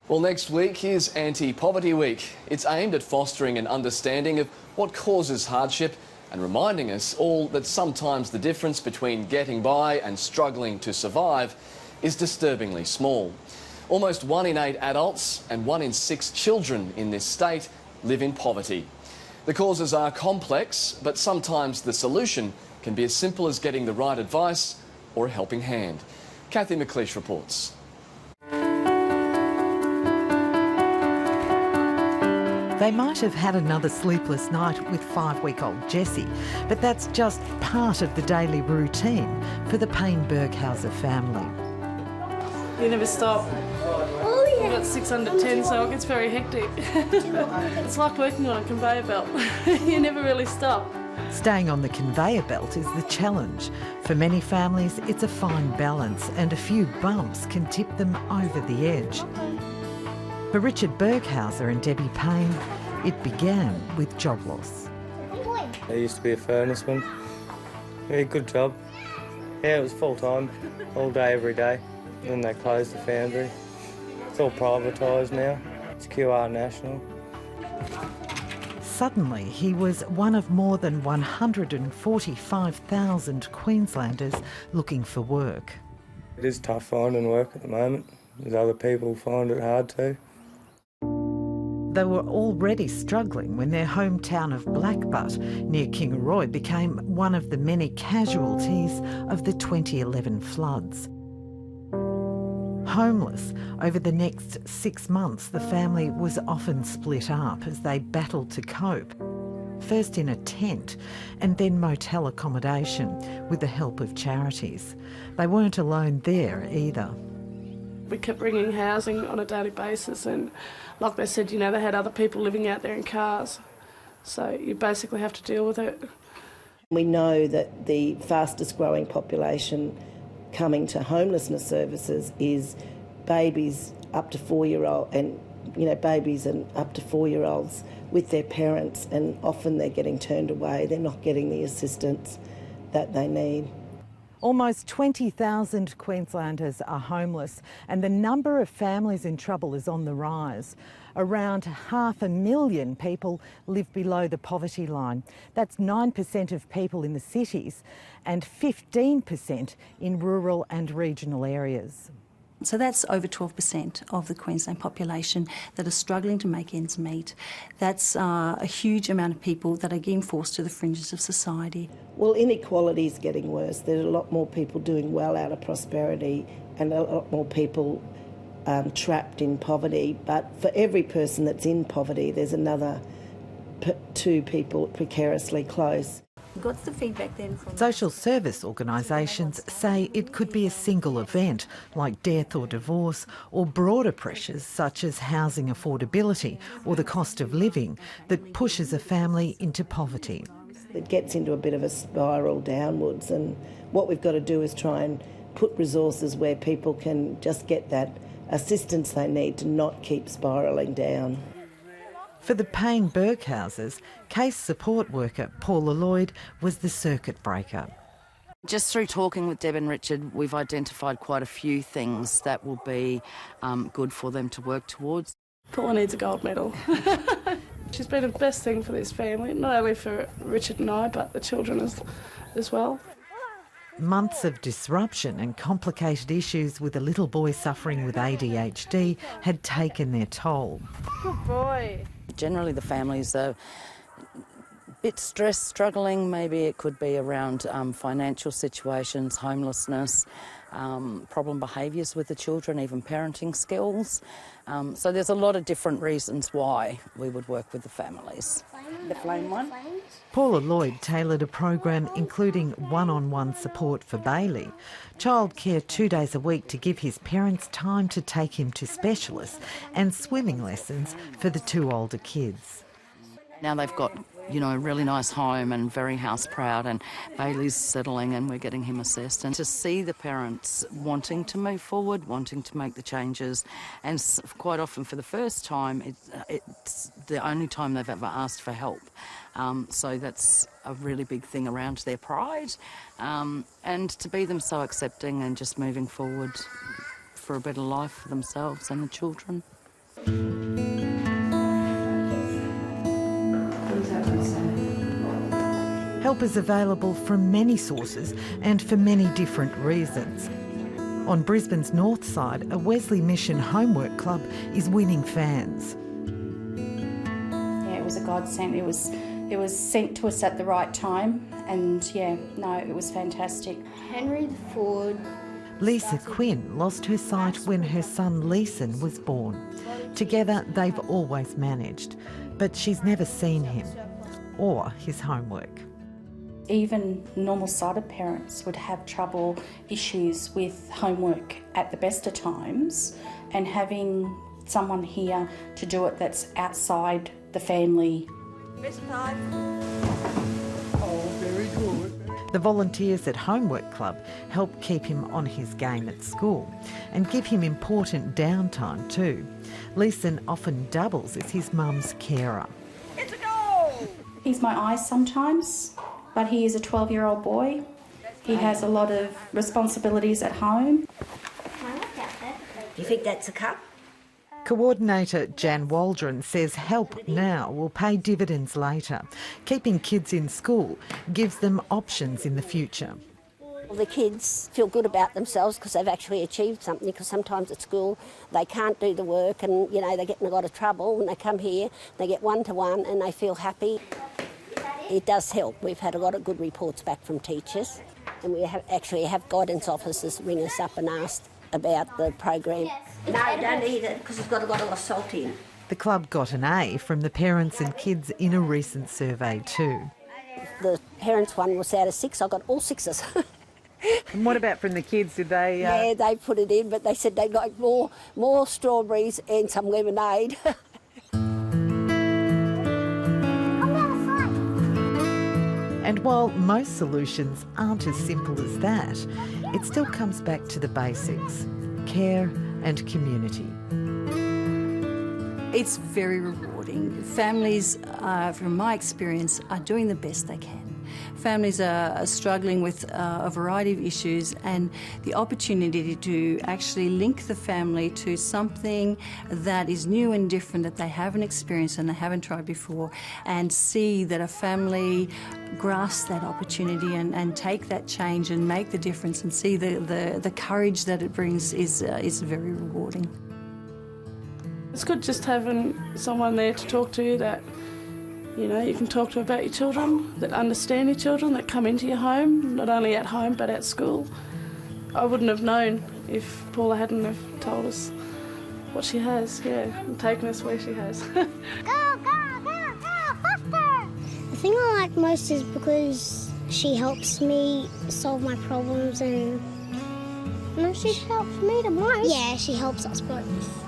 Well, next week is Anti-Poverty Week. It's aimed at fostering an understanding of what causes hardship and reminding us all that sometimes the difference between getting by and struggling to survive is disturbingly small. Almost 1 in 8 adults and 1 in 6 children in this state live in poverty. The causes are complex, but sometimes the solution can be as simple as getting the right advice or a helping hand. Kathy McLeish reports. They might have had another sleepless night with 5-week-old Jessie, but that's just part of the daily routine for the Payne Berghauser family. You never stop. We've got 6 under 10, so it gets very hectic. It's like working on a conveyor belt. You never really stop. Staying on the conveyor belt is the challenge. For many families, it's a fine balance, and a few bumps can tip them over the edge. For Richard Berghauser and Debbie Payne, it began with job loss. I used to be a furnaceman. Yeah, good job. Yeah, it was full-time, all day, every day. Then they closed the foundry. It's all privatised now. It's QR National. Suddenly, he was one of more than 145,000 Queenslanders looking for work. It is tough finding work at the moment. There's other people who find it hard too. They were already struggling when their hometown of Blackbutt near Kingaroy became one of the many casualties of the 2011 floods. Homeless, over the next 6 months the family was often split up as they battled to cope. First in a tent and then motel accommodation with the help of charities. They weren't alone there either. We kept bringing housing on a daily basis, and like they said, you know, they had other people living out there in cars. So you basically have to deal with it. We know that the fastest growing population coming to homelessness services is babies up to 4-year-old and, you know, babies and up to 4-year-olds with their parents, and often they're getting turned away. They're not getting the assistance that they need. Almost 20,000 Queenslanders are homeless, and the number of families in trouble is on the rise. Around 500,000 people live below the poverty line. That's 9% of people in the cities and 15% in rural and regional areas. So that's over 12% of the Queensland population that are struggling to make ends meet. That's a huge amount of people that are getting forced to the fringes of society. Well, inequality is getting worse. There's a lot more people doing well out of prosperity and a lot more people trapped in poverty. But for every person that's in poverty, there's another 2 people precariously close. What's the feedback then from... Social service organisations say it could be a single event like death or divorce, or broader pressures such as housing affordability or the cost of living that pushes a family into poverty. It gets into a bit of a spiral downwards, and what we've got to do is try and put resources where people can just get that assistance they need to not keep spiralling down. For the Payne Berghausers, case support worker Paula Lloyd was the circuit breaker. Just through talking with Deb and Richard, we've identified quite a few things that will be good for them to work towards. Paula needs a gold medal. She's been the best thing for this family, not only for Richard and I, but the children as well. Months of disruption and complicated issues with a little boy suffering with ADHD had taken their toll. Good boy. Generally the families are a bit stressed, struggling. Maybe it could be around financial situations, homelessness, problem behaviours with the children, even parenting skills. So there's a lot of different reasons why we would work with the families. The flame one? Paula Lloyd tailored a program including one-on-one support for Bailey, childcare 2 days a week to give his parents time to take him to specialists, and swimming lessons for the 2 older kids. Now they've got, you know, a really nice home and very house proud, and Bailey's settling and we're getting him assessed. And to see the parents wanting to move forward, wanting to make the changes, and quite often for the first time, it's the only time they've ever asked for help. So that's a really big thing around their pride, and to be them so accepting and just moving forward for a better life for themselves and the children. Help is available from many sources and for many different reasons. On Brisbane's north side, a Wesley Mission homework club is winning fans. Yeah, it was a godsend. It was sent to us at the right time, and yeah, no, it was fantastic. Henry Ford. Lisa Quinn lost her sight when her son Leeson was born. Together, they've always managed, but she's never seen him or his homework. Even normal-sighted parents would have trouble, issues with homework at the best of times, and having someone here to do it that's outside the family. The volunteers at Homework Club help keep him on his game at school and give him important downtime too. Leeson often doubles as his mum's carer. He's my eyes sometimes, but he is a 12-year-old boy. He has a lot of responsibilities at home. Do you think that's a cup? Coordinator Jan Waldron says help now will pay dividends later. Keeping kids in school gives them options in the future. The kids feel good about themselves because they've actually achieved something, because sometimes at school they can't do the work and, you know, they get in a lot of trouble. When they come here, they get one-to-one and they feel happy. It does help. We've had a lot of good reports back from teachers, and we actually have guidance officers ring us up and ask about the program. No, don't eat it because it's got a lot of salt in. The club got an A from the parents and kids in a recent survey too. The parents one was out of 6. I got all 6s. And what about from the kids? Did they? Yeah, they put it in, but they said they'd like more strawberries and some lemonade. And while most solutions aren't as simple as that, it still comes back to the basics: care and community. It's very rewarding. Families, from my experience, are doing the best they can. Families are struggling with a variety of issues, and the opportunity to actually link the family to something that is new and different that they haven't experienced and they haven't tried before, and see that a family grasp that opportunity and take that change and make the difference and see the courage that it brings is very rewarding. It's good just having someone there to talk to that, you know, you can talk to about your children, that understand your children, that come into your home, not only at home but at school. I wouldn't have known if Paula hadn't have told us what she has, yeah, and taken us where she has. Go, faster! The thing I like most is because she helps me solve my problems, and no, she helps me the most. Yeah, she helps us both.